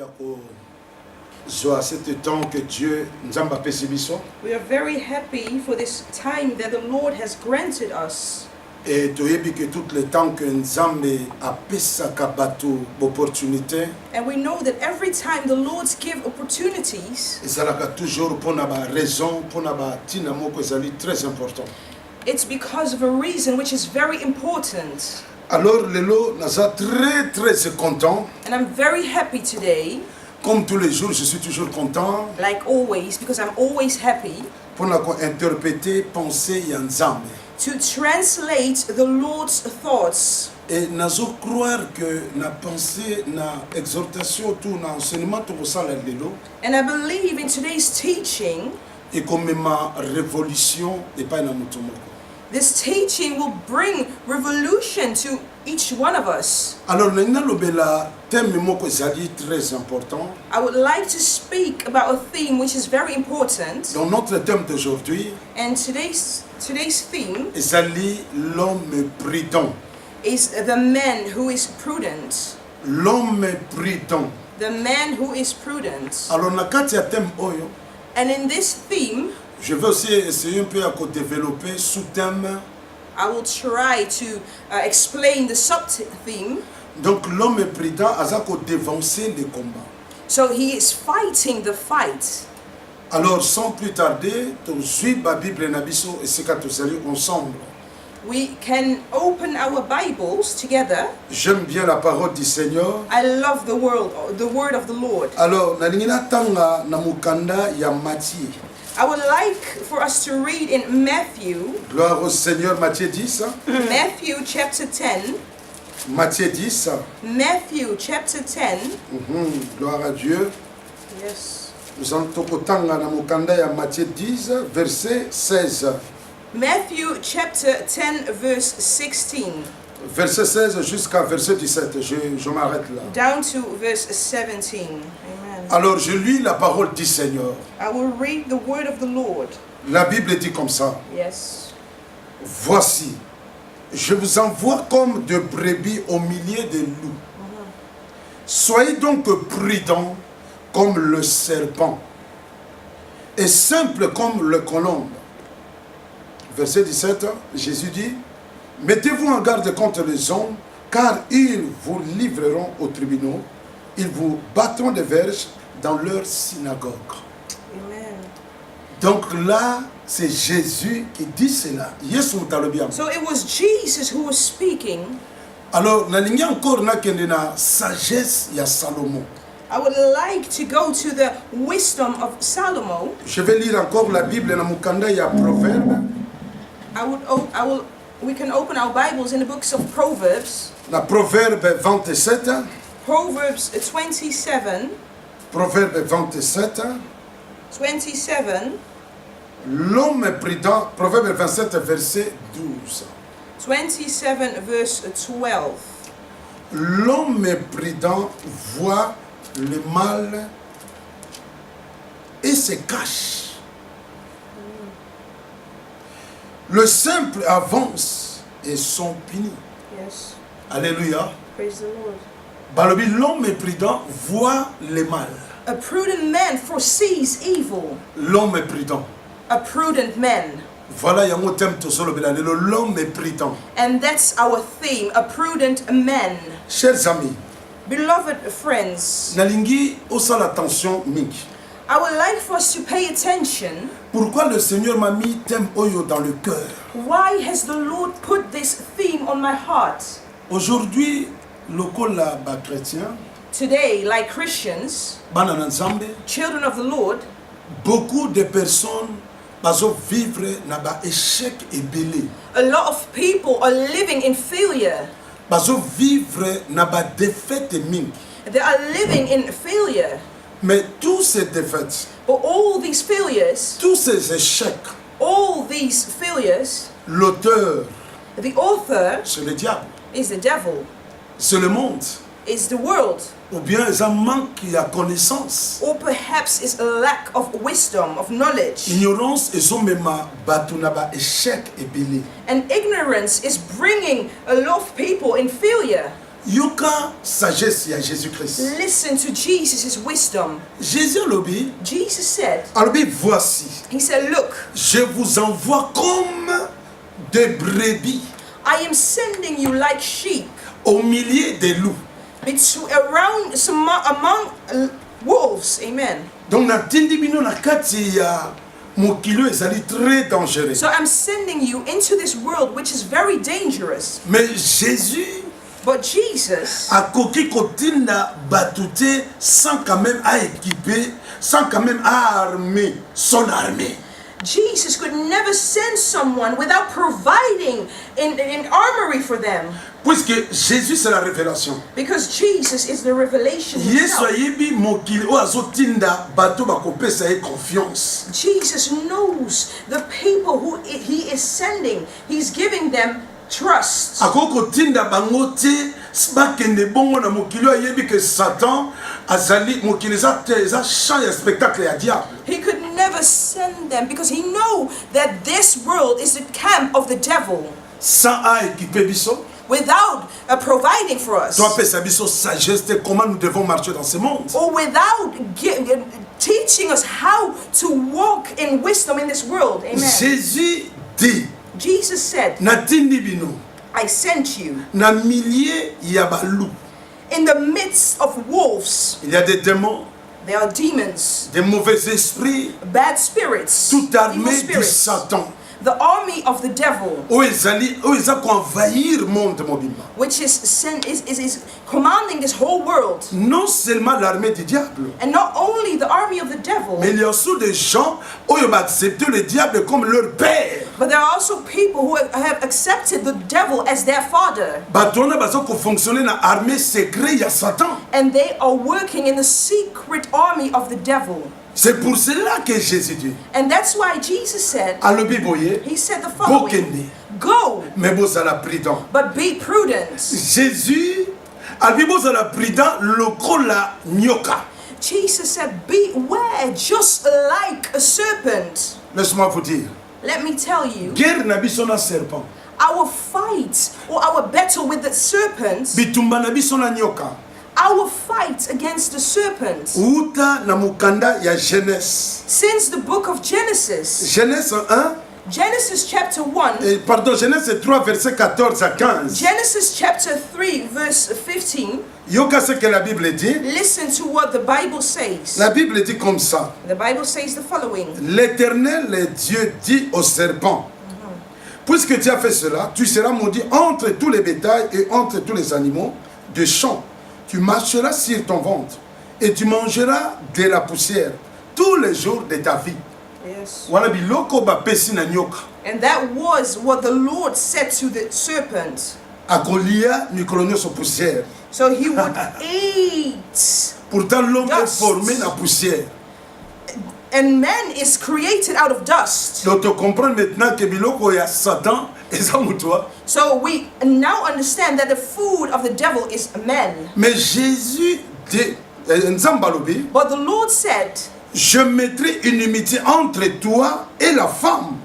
We are very happy for this time that the Lord has granted us. Et toyebi que tout le temps que Nzambe apesaka bato opportunité. And we know that every time the Lord gives opportunities, ezalaka toujours pona ba raison, pona ba tina moko ezali très important. It's because of a reason which is very important. Alors lelo naza très content. And I'm very happy today. Comme tous les jours, je suis toujours content. Like always, because I'm always happy. Pona ko interpréter pensée ya Nzambe. To translate the Lord's thoughts. Et nazo croire que na pensée, na exhortation, tout na enseignement tout ça là lelo. And I believe in today's teaching. Et comme ma révolution et pas na mutu moko. This teaching will bring revolution to each one of us. Alors, thème moko ezali très important. I would like to speak about a theme which is very important. Dans notre thème d'aujourd'hui, and today's theme ezali l'homme prudent. Is the man who is prudent. L'homme prudent. The man who is prudent. Alors, na kati ya thème oyo, and in this theme, je vais aussi essayer un peu à développer sous-thème. I will try to explain the sub-theme. Donc l'homme prudent a ko dévancer les combats. So he is fighting the fight. Alors sans plus tarder, to suivre la Bible na biso et c'est que nous allons ensemble. We can open our Bibles together. J'aime bien la parole du Seigneur. I love the word of the Lord. Alors na lingina tanga na mukanda ya Matthieu. I would like for us to read in Matthew. Gloire au Seigneur, Matthieu 10. Matthew chapter 10. Matthieu 10. Matthew chapter 10. Gloire à Dieu. Yes. Nous allons tokotanga na mukanda ya Matthieu 10 verset 16. Matthew chapter 10 verse 16. Verset 16 jusqu'à verset 17. Je m'arrête là. Down to verse 17. Amen. Alors je lis la parole du Seigneur. I will read the word of the Lord. La Bible dit comme ça. Yes. Voici, je vous envoie comme de brebis au milieu des loups. Soyez donc prudents comme le serpent et simples comme le colombe. Verset 17, Jésus dit, mettez-vous en garde contre les hommes, car ils vous livreront aux tribunaux, ils vous battront des verges dans leur synagogue. Amen. Donc là, c'est Jésus qui dit cela. So it was Jesus who was speaking. Alors, nalingi encore na kende na sagesse ya Salomon. I would like to go to the wisdom of Solomon. Je vais lire encore la Bible na mukanda ya Proverbe. We can open our Bibles in the books of Proverbs. La Proverbe 27. Proverbs 27. Proverbe 27. 27. L'homme prudent, Proverbe 27 verset 12. 27 verse 12. L'homme prudent voit le mal et se cache. Le simple avance et sont punis. Yes. Alléluia. Praise the Lord. Balobi, l'homme prudent voit le mal. A prudent man foresees evil. L'homme prudent. A prudent man. Voilà yango thème to solo belane l'homme prudent. And that's our theme, a prudent man. Chers amis, beloved friends, nalingi osala attention mingi. I would like for us to pay attention. Pourquoi le Seigneur m'a mis thème oyo dans le cœur? Why has the Lord put this theme on my heart? Aujourd'hui, lokola ba chrétien, today, like Christians, bana na Nzambe, children of the Lord, beaucoup de personnes bazo vivre na ba échec ebele. A lot of people are living in failure. Bazo vivre na ba défaite mingi. They are living in failure. Mais tous ces défaites, but all these failures, tous ces échecs, all these failures, l'auteur, the author, c'est le diable, is the devil, c'est le monde, is the world, ou bien ils ont manque de connaissance, or perhaps it's a lack of wisdom, of knowledge. Ignorance ils ont même battu na ba échec ebele. And ignorance is bringing a lot of people in failure. yoka sagesse ya Jésus-Christ. Listen to Jesus' wisdom. Jésus alobi, Jesus said, alobi voici, he said, look, je vous envoie comme des brebis I am sending you like sheep au milieu des loups. among wolves. Amen. Donc natindi bino na kati ya mokili ezali très dangereux. So I'm sending you into this world which is very dangerous. Mais Jésus But Jesus akoki kotinda bato te sans quand même à équiper, sans quand même à armer son armée. Jesus could never send someone without providing an armory for them. Puisque Jésus c'est la révélation. Because Jesus is the revelation Yesu himself. ayebi mokili o azotinda bato bakopesa ye confiance. Jesus knows the people who he is sending. He's giving them trust. Akoki kotinda bango te bakende bongo na mokili ayebi que Satan azali mokili eza champ ya spectacle ya diable. He could never send them because he know that this world is the camp of the devil. Sans a équiper biso, Without providing for us, toi pesa biso sagesse de comment nous devons marcher dans ce monde. or without teaching us how to walk in wisdom in this world. Amen. Jésus dit, Jesus said, natindi bino I sent you na milieu ya baloup. in the midst of wolves. Il y a des démons, There are demons, des mauvais esprits, bad spirits, toute evil armée du spirits, Satan. the army of the devil, Oyo eza envahir monde mobimba. which is commanding this whole world. Non seulement l'armée du diable, And not only the army of the devil, mais il y a aussi des gens qui ont accepté le diable comme leur père. but there are also people who have accepted the devil as their father. Batona bazo ko fonctionner na armée secrète ya Satan. And they are working in the secret army of the devil. C'est pour cela que Jésus dit, And that's why Jesus said, alobi boye, he said the following, bokende, go, mais bozala prudent. but be prudent. Jésus alobi bozala prudent lokola nyoka. Jesus said, beware, just like a serpent. Laisse-moi vous dire, Let me tell you, guerre na biso na serpent, our fight or our battle with the serpents, bitumba na biso na nyoka, our fight against the serpents, uta na mukanda ya Genèse. since the book of Genesis, Genèse 1, Genesis chapter 1, pardon, Genèse 3, verset 14 à 15. Genesis chapter 3, verse 15, Yoka ce que la Bible dit. listen to what the Bible says. La Bible dit comme ça. The Bible says the following. L'Éternel, le Dieu, dit au serpent, puisque tu as fait cela, tu seras maudit entre tous les bétails et entre tous les animaux de champ. Tu marcheras sur ton ventre et tu mangeras de la poussière tous les jours de ta vie. Yes. Wana biloko bapesi na nyoka. And that was what the Lord said to the serpent. Akolia mikolo nyonso poussière. So he would eat. Pourtant l'homme est Dust. formé na poussière. And man is created out of dust. Donc tu comprends maintenant que biloko ya Satan eza mutua. So we now understand that the food of the devil is man. Mais Jésus dit, Nzamba alobi, But the Lord said, je mettrai une inimitié entre toi et la femme.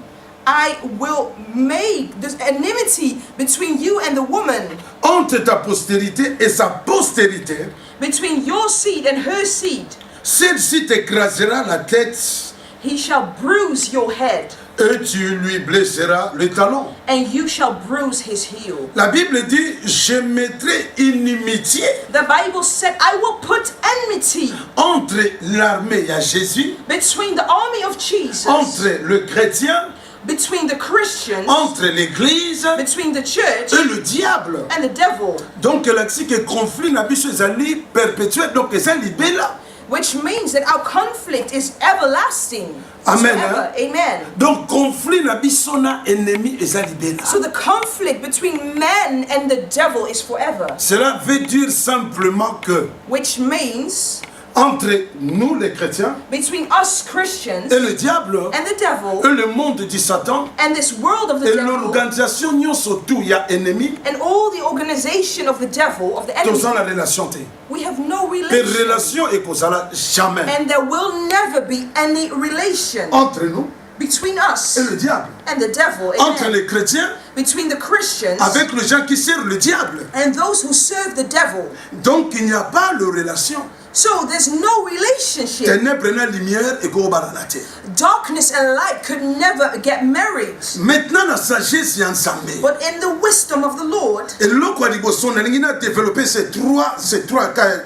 I will make this enmity between you and the woman, Entre ta postérité et sa postérité, between your seed and her seed. celle-ci t'écrasera la tête He shall bruise your head, et tu lui blesseras le talon. and you shall bruise his heel. La Bible dit, je mettrai inimitié The Bible said, I will put enmity entre l'armée à Jésus, between the army of Jesus, entre le chrétien, between the Christians, entre l'église between the church et le diable. and the devil, Donc la que conflit na biso ezali perpétuel, donc eza libela. which means that our conflict is everlasting. Amen, Forever. Amen. Donc conflit na biso na ennemi eza libela. So the conflict between man and the devil is forever, Cela veut dire simplement que which means entre nous les chrétiens between us Christians et le diable and the devil et le monde du Satan and this world of the et devil l'organisation nyonso tout ya ennemi, and all the organization of the devil, of the enemy, toza la relation te. we have no Pe relation, relation ekozala jamais and there will never be any relation entre nous between us et le diable. and the devil. Entre Amen. les chrétiens Between the Christians avec les gens qui servent le diable. and those who serve the devil. Donc il n'y a pas de relation. So there's no relationship. Ténèbres et lumière et la terre. Darkness and light could never get married. Maintenant la sagesse est ensemble. But in the wisdom of the Lord, Et là quoi dit bon, on a développé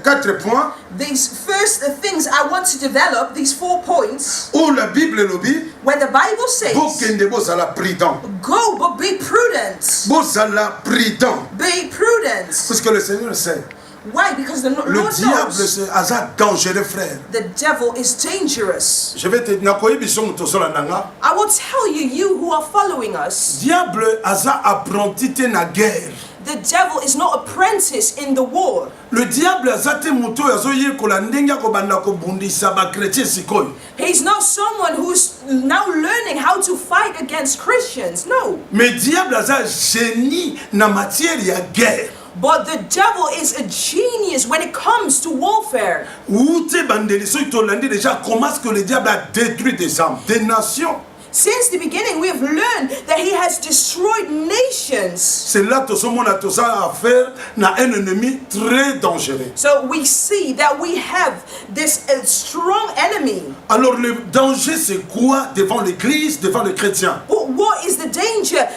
quatre points. these first things I want to develop, these 4 points, Où la Bible lobby, where the Bible says, bokende bozala prudent. go but be prudent. Bozala prudent. Be prudent. Parce que le Seigneur sait. Why? Because the Le Lord diable knows c'est hasard dangereux frère. the devil is dangerous. Je vais te nakoyi biso tosola nanga. I will tell you, you who are following us, Diable hasard apprenti te na guerre. the devil is not apprentice in the war. Le diable azate muto azoye kola ndenge ko banda ko bundisa ba chrétien sikoyo. He's not someone who's now learning how to fight against Christians. No. Mais diable aza génie na matière ya guerre. But the devil is a genius when it comes to warfare. Où te bandeli so tolandi déjà comment est-ce que le diable a détruit des âmes, des nations. Since the beginning, we have learned that he has destroyed nations. C'est là que on a tout ça à faire na un ennemi très dangereux. So we see that we have this strong enemy. Alors le danger c'est quoi devant l'église, devant les chrétiens? What is the danger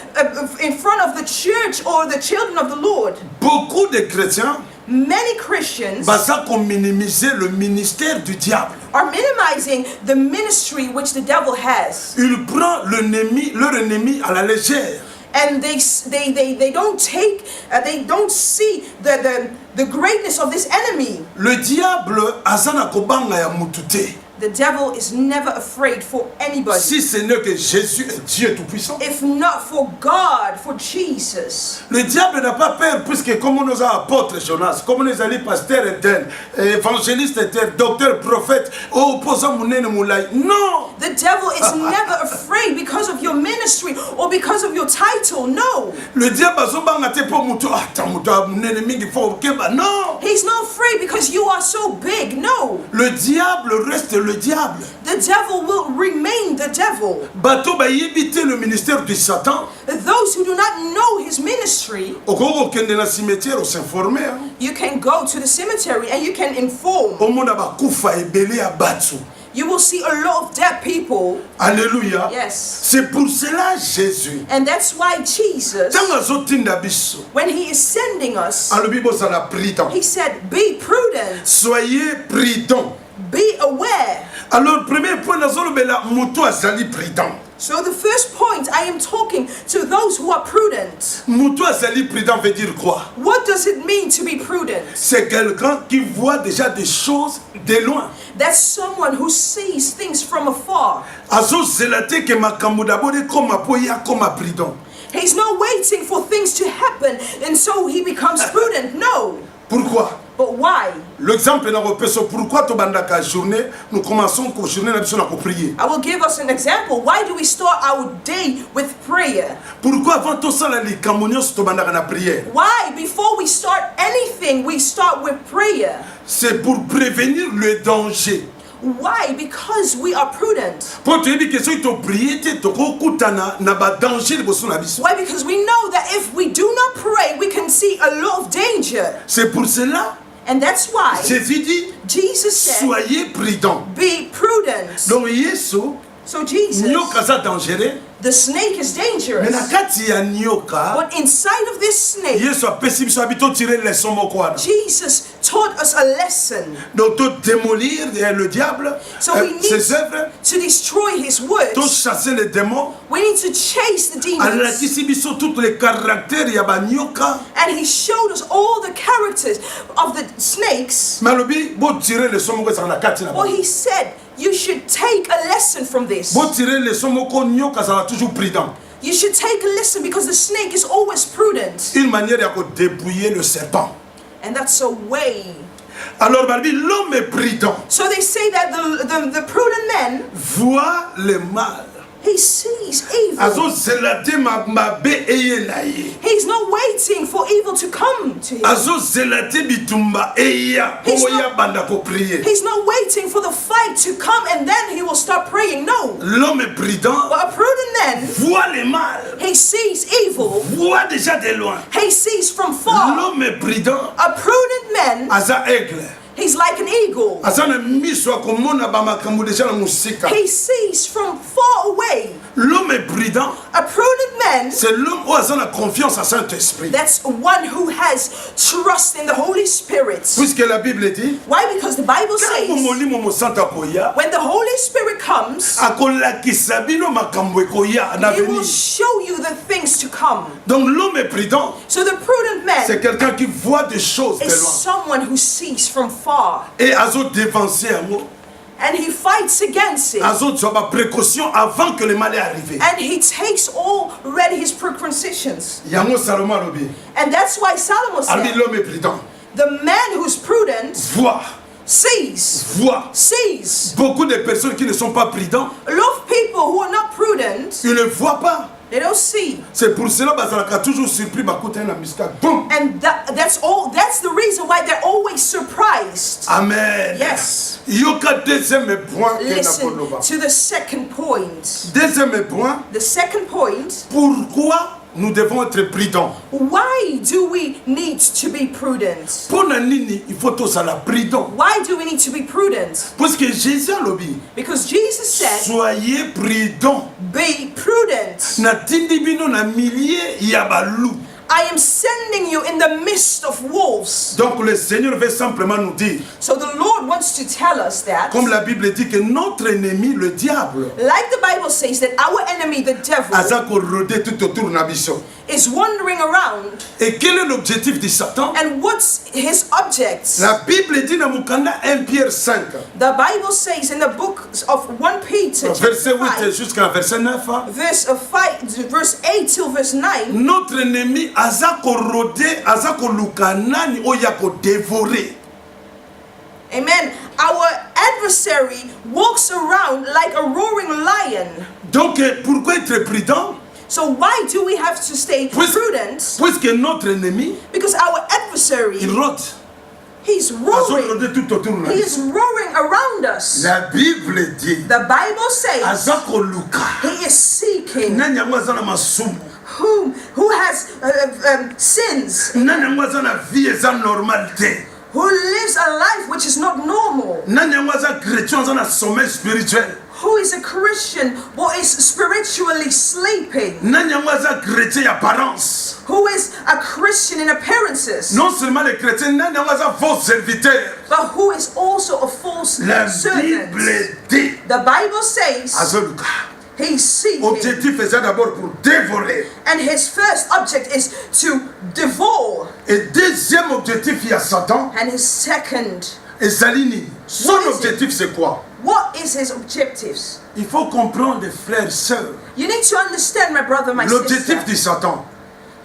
in front of the church or the children of the Lord? Beaucoup de chrétiens Many Christians baza ko minimiser le ministère du diable. are minimizing the ministry which the devil has. Il prend l'ennemi, leur ennemi à la légère. And they don't take they don't see the greatness of this enemy. Le diable azana kobanga ya mutute. The devil is never afraid for anybody. Si ce n'est que Jésus est Dieu tout-puissant. If not for God, for Jesus. Le diable n'a pas peur puisque comme on a apôtre Jonas, comme on a pasteur éternel, évangéliste éternel, docteur, prophète, opposant mounene moulay. Non! The devil is never afraid because of your ministry or because of your title. No. Le diable azobanga te po mutu attends mutu mounene mingi fo keba. Non! He's not afraid because you are so big. No. Le diable reste le diable. The devil will remain the devil. Bato ba yebite le ministère du Satan. Those who do not know his ministry, Okoko kende na cimetière s'informer. you can go to the cemetery and you can inform. Omona ba kufa ebele ya batu. You will see a lot of dead people. Alléluia. Yes. C'est pour cela Jésus. And that's why Jesus, Tanga zotinda biso. when he is sending us, Alobi bozala prudent. he said, be prudent, Soyez prudent. be aware. Alors premier point nazolobela mutu azali prudent. So the first point, I am talking to those who are prudent. Mutu azali prudent veut dire quoi? What does it mean to be prudent? C'est quelqu'un qui voit déjà des choses de loin. That's someone who sees things from afar. Azo zelate ke makambo d'abord comme apoya comme prudent. He's not waiting for things to happen and so he becomes prudent. No. Pourquoi? But why? L'exemple na repeso pourquoi to bandaka journée nous commençons ko journée na biso na ko prier. I will give us an example. Why do we start our day with prayer? Pourquoi avant to sala likambo nyonso to bandaka na prière? Why, before we start anything, we start with prayer? C'est pour prévenir le danger. Why? Because we are prudent. Po to yebi question to prier te to ko kutana na ba danger liboso na biso. Why? Because we know that if we do not pray, we can see a lot of danger. C'est pour cela And that's why Jésus dit Jesus said, soyez prudents. be prudent. Donc Yesu So Jesus, nyoka za dangereux. the snake is Mais na dangerous. kati ya nyoka But inside of this snake, Yesu apesi biso habito tirer leçon moko wana. Jesus taught us a lesson Donc to démolir le diable, So we need- ses œuvres, to destroy his words. to chasser les démons. We need to chase the demons. Alakisi biso tous les caractères ya ba nyoka. And he showed us all the characters of the snakes. Malobi bo tirer leçon moko za na kati na ba. Well, he said, you should take a lesson from this. Bo tirer leçon moko nyoka za toujours prudent. You should take a lesson because the snake is always prudent. Une manière ya ko dépouiller le serpent. And that's a way. Alors Balbi l'homme est prudent. So they say that the prudent man, Voit le mal. He sees evil. azozelate mabe eyela ye, He's not waiting for evil to come to him. azozelate bitumba eya He's po not- ya banda ko prier. He's not waiting for the fight to come and then he will start praying. No. L'homme prudent But a prudent man, voit le mal, he sees evil. voit déjà de loin. He sees from far. L'homme prudent A prudent man, aza aigle, he's like an eagle. aza na miso akomona bamakambo déjà na mosika. He sees from far away. L'homme prudent, A prudent man, c'est l'homme où aza na confiance à Saint-Esprit. that's one who has trust in the Holy Spirit. Puisque la Bible dit, Why? Because the Bible ntango says molimo mosantu akoya, when the Holy Spirit comes, akolakisa bino makambo ekoya na he will venir. show you the things to come. Donc l'homme prudent, So the prudent c'est man quelqu'un qui voit des choses de is loin. someone who sees from far. Et azo dévancer yango, And he fights against it. azo zwa ba précaution avant que le mal est arrivé. And he takes already his preconditions. Yango Salomon alobi, And that's why Solomon alobi said, l'homme prudent the man who's prudent voit, sees. Beaucoup de personnes qui ne sont pas prudents, A lot of people who are not prudent, ils ne voient pas. they don't see. C'est pour cela bazalaka toujours surpris bakuta na musika. Boum. And that's the reason why they're always surprised. Amen. Yes. Yoka deuxième point que Listen nakoloba. to the second point. Deuxième point, The second point, pourquoi nous devons être prudents? why do we need to be prudent? Pona nini, il faut tous la prudent. Why do we need to be prudent? Parce que Jésus a lobby, Because Jesus said, soyez prudents. be prudent. Na tindi bino na milliers ya balou. I am sending you in the midst of wolves. Donc le Seigneur veut simplement nous dire, So the Lord wants to tell us that, comme la Bible dit que notre ennemi, le diable, like the Bible says, that our enemy, the devil, aza korode tout autour na biso. is wandering around. Et quel est l'objectif de Satan? And what's his object? La Bible dit dans Mukanda 1 Pierre 5, The Bible says in the book of 1 Peter verset chapter 8 5, jusqu'à verset 9, verse 8 till verse 9, notre ennemi aza korode, aza koluka nani oya ko dévorer. amen. Our adversary walks around like a roaring lion. Donc pourquoi être prudent? So why do we have to stay prudent? Puisque notre ennemi, Because our adversary, il rôde. he's Aza roaring. rôder tout autour na He biso. is roaring around us. La Bible dit, The Bible says aza koluka. he is seeking Nani yango aza na masumu. who has sins, Nani yango aza na vie eza normal te. who lives a life which is not normal, Nani yango aza chrétien aza na sommeil spirituel. who is a Christian but is spiritually sleeping, Nani yango aza chrétien ya apparence. who is a Christian in appearances, Non seulement les chrétiens, nani yango aza faux serviteur. but who is also a false La servant. Bible dit, The Bible says azoluka. he's seeking, Objectif eza d'abord pour dévorer. and his first object is to devour, Et deuxième objectif, il y a Satan. and his second, Et Salini, son What is objectif c'est quoi? what is his objectives? Il faut comprendre, frères, sœurs. You need to understand, my brother, my L'objectif sister. de Satan,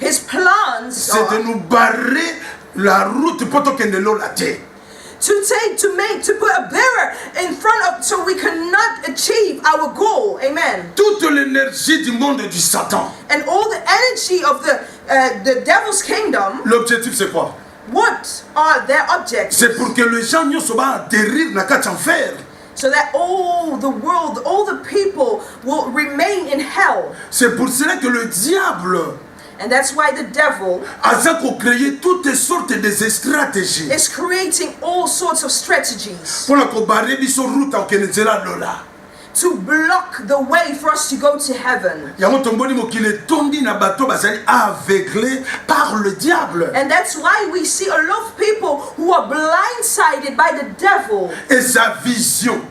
His plans c'est de are nous barrer la route pour que nous la terre. to put a barrier in front of, so we cannot achieve our goal. Amen. Toute l'énergie du monde du Satan. And all the energy of the devil's kingdom, L'objectif c'est quoi? what are their objectives? C'est pour que les gens ne soient pas atterrir dans le enfer. So that all the world, all the people will remain in hell. C'est pour cela que le diable And that's why the devil a créé toutes sortes de stratégies is creating all sorts of strategies pour que barrer biso route au Kenezela Lola. to block the way for us to go to heaven. Yango tomboni mokili tondi na bato bazali aveuglés par le diable And that's why we see a lot of people who are blindsided by the devil et sa vision.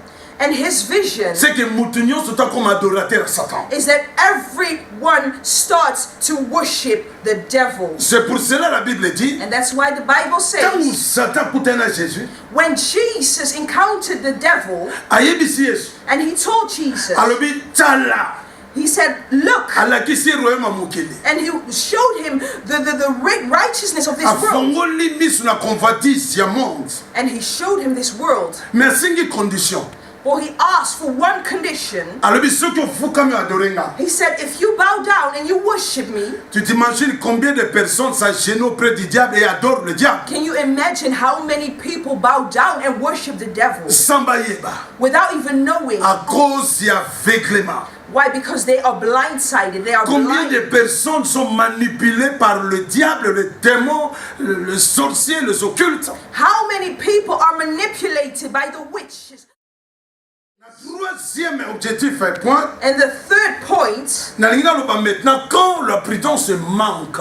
and his vision. C'est que mutu nyonso ta comme adorateur à Satan. Is that everyone starts to worship the devil. C'est pour cela la Bible dit And that's why the Bible quand says Satan kutana Jésus when Jesus encountered the devil ayebisi Yesu and he told Jesus, alobi tala he said, look, alakisi royaume ya mokili and he showed him the righteousness of this world. afongoli miso na convoitise ya monde And he showed him this world. mais asingi condition. Well, he asked for one condition. Alors, ceux qui font comme adorer. He said, if you bow down and you worship me, Tu t'imagines combien de personnes s'agenouillent auprès du diable et adorent le diable? can you imagine how many people bow down and worship the devil Sans baïeba. without even knowing? À cause du aveuglement. Why? Because they are blindsided. They are Combien de blind. personnes sont manipulées par le diable, le démon, le sorcier, les occultes? How many people are manipulated by the witches? Troisième objectif est point. And the third point, Maintenant, quand la prudence manque,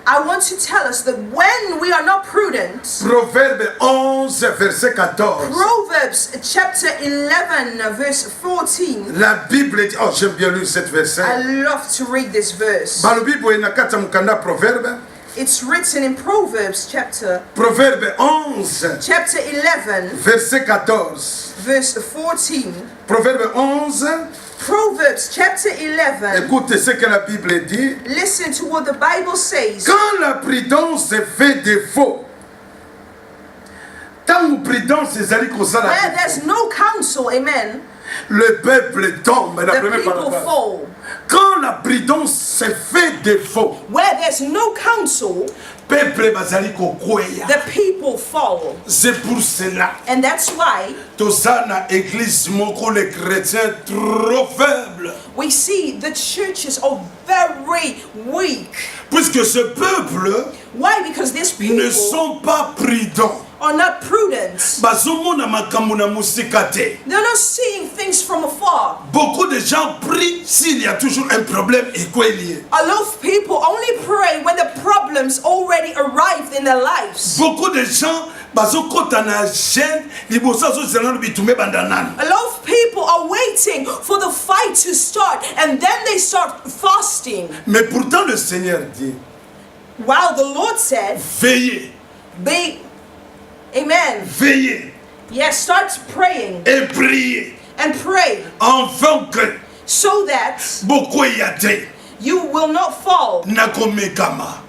I want to tell us that when we are not prudent, Proverbe 11, verset 14. Proverbs chapter 11, verse 14, La Bible dit, oh j'aime bien lire cette verset. I love to read this verse. Dans la Bible, il y a quatre mukanda proverbe. It's written in Proverbs Proverbe 11, chapter 11, verset 14. verse 14. Proverbe 11, Proverbs chapter 11. écoutez ce que la Bible dit. Listen to what the Bible says. Quand la prudence fait défaut, tant que prudence est allée comme ça, Where there's no counsel, amen, le peuple tombe. La the première people paragraphe. fall. Quand la prudence se fait défaut, Where there's no counsel, peuple bazali kokweya. the people fall. C'est pour cela. And that's why Tout ça na église moko les chrétiens trop faibles. we see the churches are very weak. Puisque ce peuple Why? Because these ne people sont pas prudents. are not prudent. Bazomona makambo na musika te. They're not seeing things from afar. Beaucoup de gens prient s'il y a toujours un problème et quoi il y est. A lot of people only pray when the problems already arrived in their lives. Beaucoup de gens bazokota na gêne liboso azozela no bitume bandanana. A lot of people are waiting for the fight to start and then they start fasting. Mais pourtant le Seigneur dit, While the Lord said, veillez, be, amen. veillez Yes, start praying et priez and pray afin que so that beaucoup y a te you will not fall na komekama.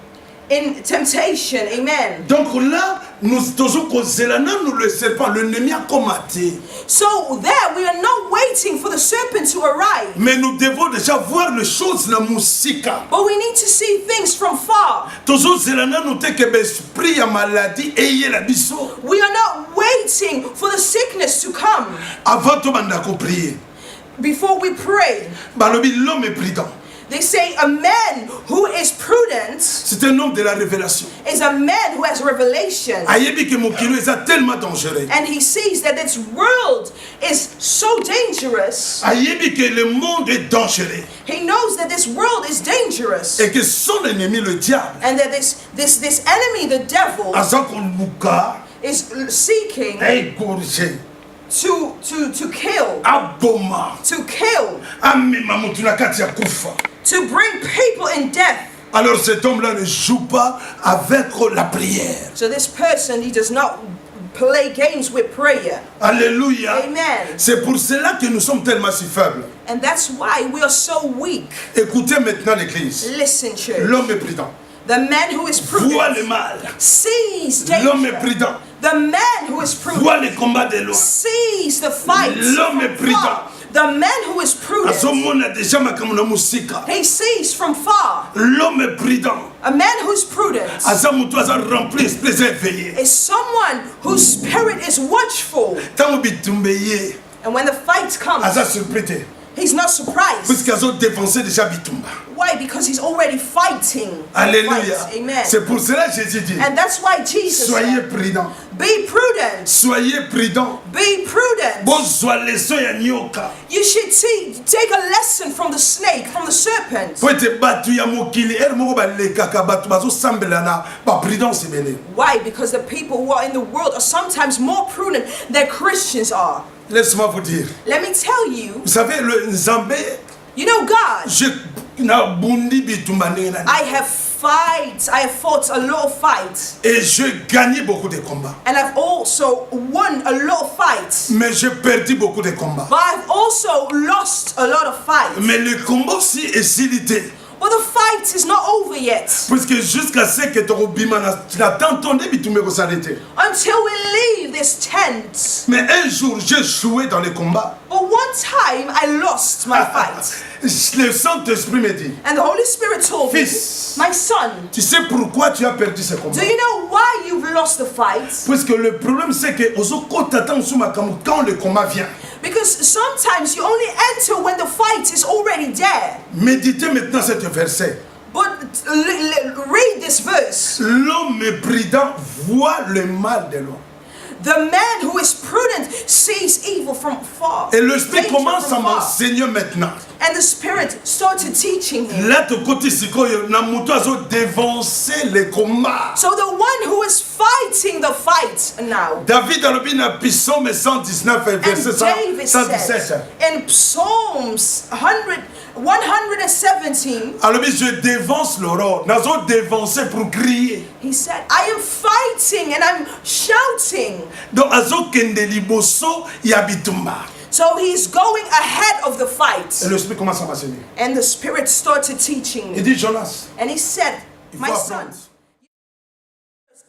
in temptation. Amen. Donc là, nous toujours kozela nous le serpent, l'ennemi a combattu. So there we are not waiting for the serpent to arrive, Mais nous devons déjà voir les choses na musika. but we need to see things from far. Toujours zelana nous te que l'esprit ya maladie eye la biso. We are not waiting for the sickness to come Avant to banda ko prier. before we pray. Balobi l'homme est prudent. They say a man who is prudent C'est un homme de la révélation. is a man who has revelation. Ayebi que mon kilo est tellement dangereux. And he sees that this world is so dangerous. Ayebi que le monde est dangereux. He knows that this world is dangerous. Et que son ennemi le diable And that this enemy, the devil, aza koluka is seeking égorger to kill, aboma to kill, amema mutu na kati ya kufa. to bring people in death. Alors cet homme-là ne joue pas avec la prière. So this person, he does not play games with prayer. Alléluia. Amen. C'est pour cela que nous sommes tellement si faibles. And that's why we are so weak. Écoutez maintenant l'église. Listen, church. L'homme est prudent. The man who is Voit prudent le mal. sees L'homme est danger. prudent. The man who is prudent Voit les combats de loin. sees the fight. L'homme est from far. prudent. The man who is prudent, Azomona déjà makambo na musika. he sees from far. L'homme est prudent. A man who's prudent Aza mutu aza rempli esprit éveillé. is someone whose spirit is watchful. Tango bitumbe ye. And when the fight comes, Aza surpris te. he's not surprised. Puisque azo défoncé déjà bitumba. Why? Because he's already fighting. the Alléluia. fight. Amen. C'est pour cela que Jésus dit, And that's why Jesus soyez said, prudents. be prudent. Soyez prudents. Be prudent. Bozwa leçon ya nyoka. You should take a lesson from the snake, from the serpent. Po ete batu ya mokili ere moko balekaka batu bazosambela na baprudence ebele. Why? Because the people who are in the world are sometimes more prudent than Christians are. Laisse-moi vous dire. Let me tell you, Vous savez, le Nzambe, you know God, je nabundi bitumba ndenge na I have fought a lot of fights. et je gagnais beaucoup de combats. And I've also won a lot of fights. Mais je perdis beaucoup de combats. But I've also lost a lot of fights. Mais le combat aussi est silité. But the fight is not over yet. Puisque jusqu'à ce que ton bimana, tu n'attends ton début, tu me s'arrêter. Until we leave this tent. Mais un jour, j'ai joué dans les combats. But one time I lost my fight. Le Saint-Esprit me dit, And the Holy Spirit told me, Fils, my son, tu sais pourquoi tu as perdu ce combat? do you know why you've lost the fight? Puisque le problème c'est que quand le combat vient. Because sometimes you only enter when the fight is already there. Méditez maintenant cet verset. But read this verse. L'homme prudent voit le mal de l'homme. The man who is prudent sees evil from far. Et l'Esprit danger commence à from far. m'enseigner maintenant. And the Spirit started teaching him. Là, ton côté, c'est quoi? Na moto azo dévancer les combats. So the one who is fighting the fight now. David a le na Psaume 119 verset And David 117. said in Psalms 117, Alors je dévance l'aurore. Nazo dévancer pour crier. he said, I am fighting and I'm shouting. Donc azo kende liboso yabitumba. So he's going ahead of the fight. Et l'Esprit commence à m'enseigner. And the Spirit started teaching Il me. dit Jonas, And he said, il my faut son, apprendre.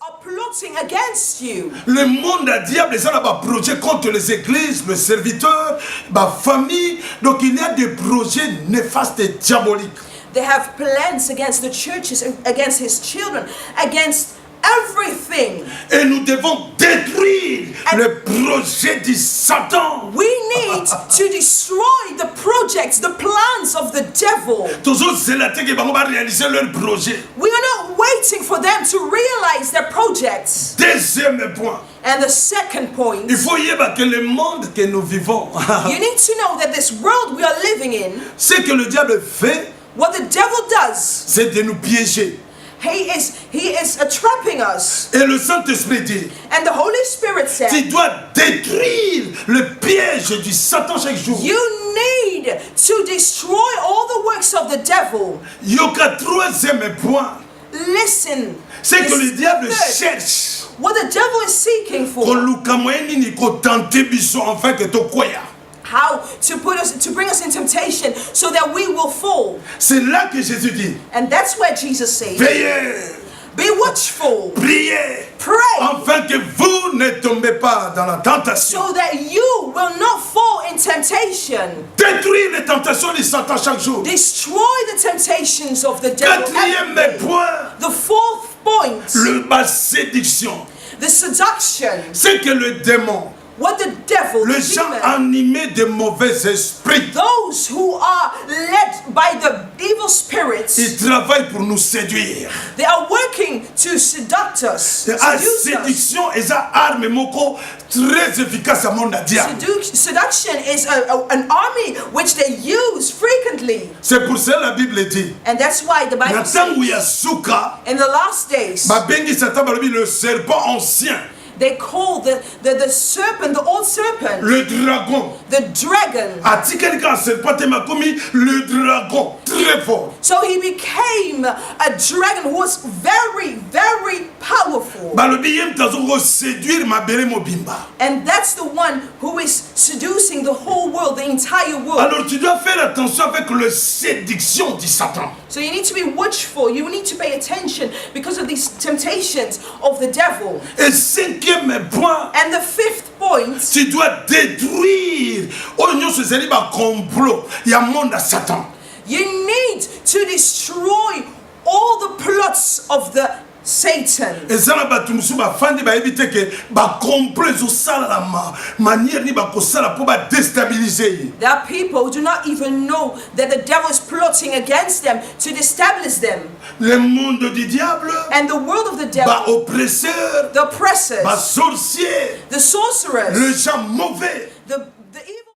are plotting against you. Le monde à diable, ça a des projets contre les églises, le serviteur, ma famille. Donc il y a des projets néfastes et diaboliques. They have plans against the churches, against his children, against everything. Et nous devons détruire le projet du Satan. We need to destroy the projects, the plans of the devil. Toujours c'est la tête qui va réaliser leur projet. We are not waiting for them to realize their projects. Deuxième point. And the second point, Il faut y avoir que le monde que nous vivons, you need to know that this world we are living in, ce que le diable fait, what the devil does, c'est de nous piéger. he is trapping us. Et le Saint-Esprit dit, And the Holy Spirit said, tu dois détruire le piège du Satan chaque jour. you need to destroy all the works of the devil. Il y a troisième point. Listen, C'est que le this diable third, cherche what the devil is seeking for, koluka moyeni ni kotante biso enfin que tokoya. how to bring us in temptation so that we will fall. C'est là que Jésus dit, And that's where Jesus says, veillez, be watchful, priez, pray, afin que vous ne tombez pas dans la tentation. so that you will not fall in temptation. Détruire les tentations du Satan chaque jour. Destroy the temptations of the devil. every Quatrième day. point, The fourth point, la séduction. the seduction, C'est que le démon, what the devil, the les gens demon, animés de mauvais esprits, those who are led by the evil spirits, ils travaillent pour nous séduire. they are working to seduct us, La seduce us. séduction est une arme moko très efficace à mon diable. Seduction is an army which they use frequently. C'est pour ça que la Bible dit, And that's why the Bible Natan says, Yasuka, in the last days, Babengi Satan balobi le serpent ancien, they call the serpent, the old serpent, le dragon. the dragon. Atikeli ka serpent te makomi le dragon, très fort. So he became a dragon who was very, very powerful. Balobi yem tazo ko séduire mabere mobimba. And that's the one who is seducing the whole world, the entire world. Alors tu dois faire attention avec la séduction du Satan. So you need to be watchful. You need to pay attention because of these temptations of the devil. Et cinquième point, And the fifth point, tu dois détruire oyo nyonso ezali ba complot ya monde à Satan. you need to destroy all the plots of the Satan. eza na bato mosusu bafandi bayebi te ke bacomplot ezosala na manière ni bakosala mpo badestabilize ye. There are people who do not even know that the devil is plotting against them to destabilize them. Le monde du diable, And the world of the devil, baoppresseur, the oppressors, basorcier, the sorcerers, les gens mauvais. the evil.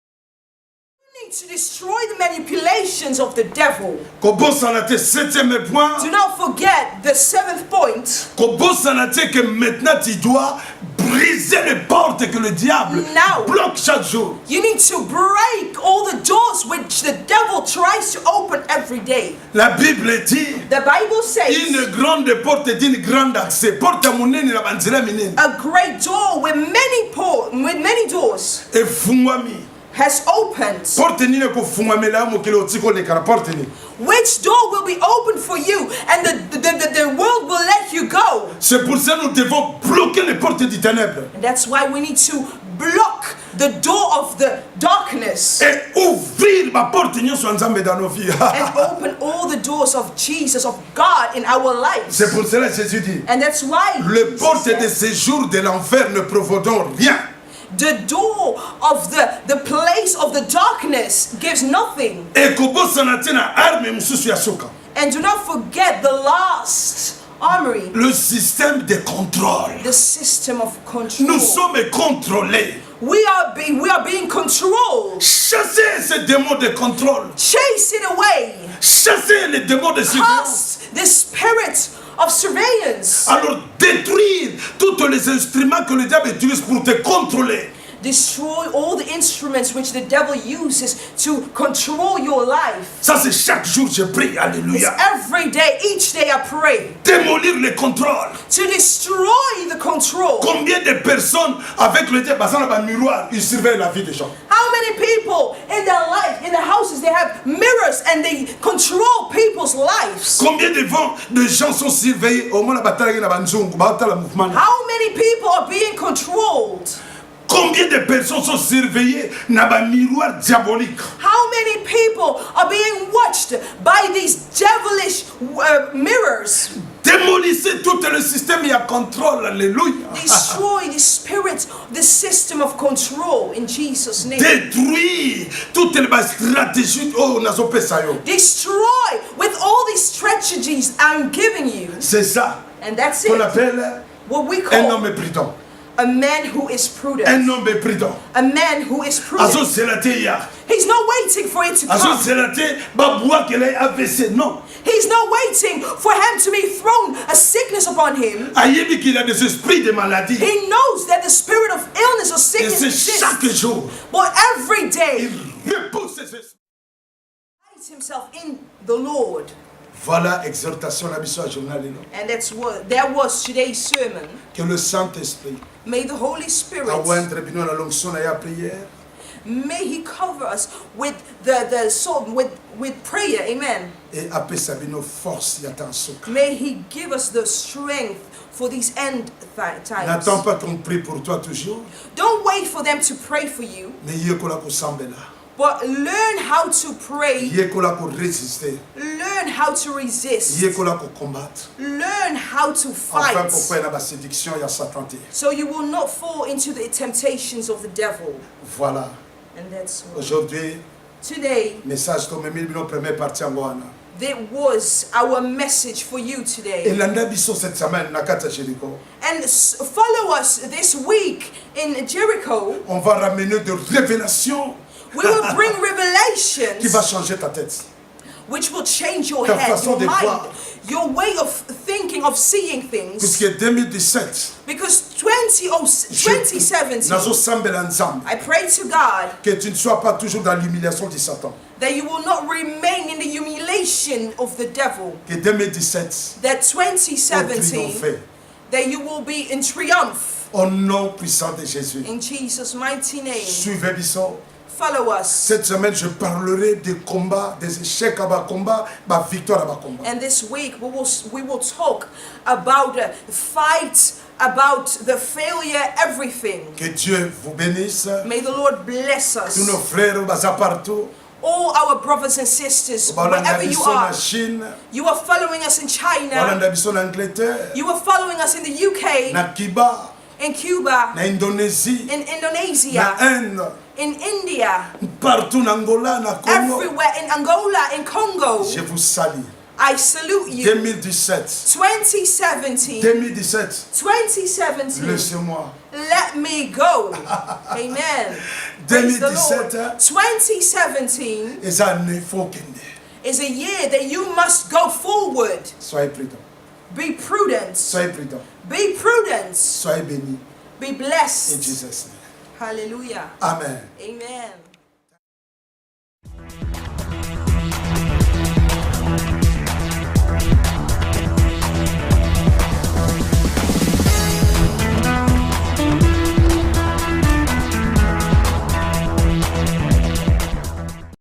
You need to destroy the manipulations of the devil. Kobosana te septième point, Do not forget the seventh point. kobosana te que maintenant tu dois briser les portes que le diable Now. bloque chaque jour. You need to break all the doors which the devil tries to open every day. La Bible dit The Bible says une grande porte d'une grande accès. Porte à monene na banzela minene. a great door with many doors Efungwami. has opened. Porte ni ko fungamela mokili otiko le kara porte ni. Which door will be opened for you, and the world will let you go. C'est pour ça que nous devons bloquer les portes du ténèbre. And that's why we need to block the door of the darkness. Et ouvrir ma porte nyonso nzambe dans nos vies. And open all the doors of Jesus, of God in our lives. C'est pour cela que Jésus dit, And that's why les Jesus portes said, de séjour de l'enfer ne provoqueront rien. the door of the place of the darkness gives nothing. Et kobosana tena arme mususu ya soka. And do not forget the last armory, Le système de contrôle. the system of control. Nous sommes contrôlés. We are being controlled. Chassez ces démons de contrôle. Chase it away. Chassez les démons de surveillance. Cast the spirit of surveillance. Alors détruire tous les instruments que le diable utilise pour te contrôler. Destroy all the instruments which the devil uses to control your life. Ça c'est chaque jour je prie. It's Alléluia. every day, each day I pray Démolir les contrôles. to destroy the control. Combien de personnes avec le diable dans un miroir, ils surveillent la vie des gens. How many people in their life, in their houses, they have mirrors and they control people's lives? Combien de gens sont surveillés au moins la bataille na banzungu, batala mouvement. How many people are being controlled? Combien de personnes sont surveillées dans un miroir diabolique. How many people are being watched by these devilish mirrors? Démolissez tout le système et à contrôle. Alléluia. Destroy the spirit, the system of control in Jesus' name. Détruire toutes les stratégies. Oh, nazo pesa yo. Destroy with all these strategies I'm giving you. C'est ça And that's qu'on it. appelle What we un call homme prudent. a man who is Un prudent. homme prudent. A man who is Azo prudent. selate ya. He's not waiting for it to Azo come. selate ba bois qu'elle ait AVC. Non. He's not waiting for him to be thrown a sickness upon him. Ayebi qu'il a des esprits de maladie. He knows that the spirit of illness or Et sickness c'est exists. chaque jour. But every day, Il repousse ces esprits. he finds himself in the Lord. Voilà exhortation la mission à journal. And that was today's sermon. Que le Saint-Esprit May the Holy Spirit, awentre bino la l'onction et la prière. may He cover us with the soul, with prayer. Amen. Et apesa bino force et attention. May He give us the strength for these end times. N'attends pas qu'on prie pour toi toujours. Don't wait for them to pray for you, Mais yekola ko sambela. but learn how to pray. Yekola ko résister. Learn how to resist. Yekola ko combattre. Learn how to Enfin fight. pourquoi il y a la séduction et la Satan. So you will not fall into the temptations of the devil. Voilà. And that's all. Aujourd'hui, Today, message comme Emile bino première partie ngwana. that was our message for you Et today. landa biso cette semaine na kata Jéricho. And follow us this week in Jericho. On va ramener de révélations We will bring qui va revelations changer ta tête. which will change your Ta head, façon your de mind, voir. your way of thinking, of seeing things. Puisque 2017, Because 2017, nazo sambela nzambe. I pray to God Que tu ne sois pas toujours dans l'humiliation du Satan. that you will not remain in the humiliation of the devil. Que 2017, That on 2017, triomphe. that you will be in triumph. Au nom puissant de Jésus. In Jesus' mighty name, Suivez Bissot. follow us. Cette semaine, je parlerai des combats, des échecs à bas combat, ma victoire à bas combat. And this week we will talk about the fight, about the failure, everything. Que Dieu vous bénisse. May the Lord bless Tous nos us. frères, baza partout. All our brothers and sisters, Balanda wherever you biso na are. Chine. You are following us in China. Balanda biso na Angleterre. You are following us in the UK, Na Cuba. in Cuba, Na Indonésie. in Na Indonesia, Inde. in India, Partout en Angola, na Congo. everywhere, in Angola, in Congo. Je vous salue. I salute you. 2017. 2017, 2017. 2017, Laissez-moi. let me go. Amen. Praise the Lord. 2017. 2017 Et ça ne faut qu'une. is a year that you must go forward. Soyez prudents. Be prudent. Soyez prudents. Be prudent. Soyez bénis. Be In blessed. Jesus' name. Hallelujah. Amen. Amen.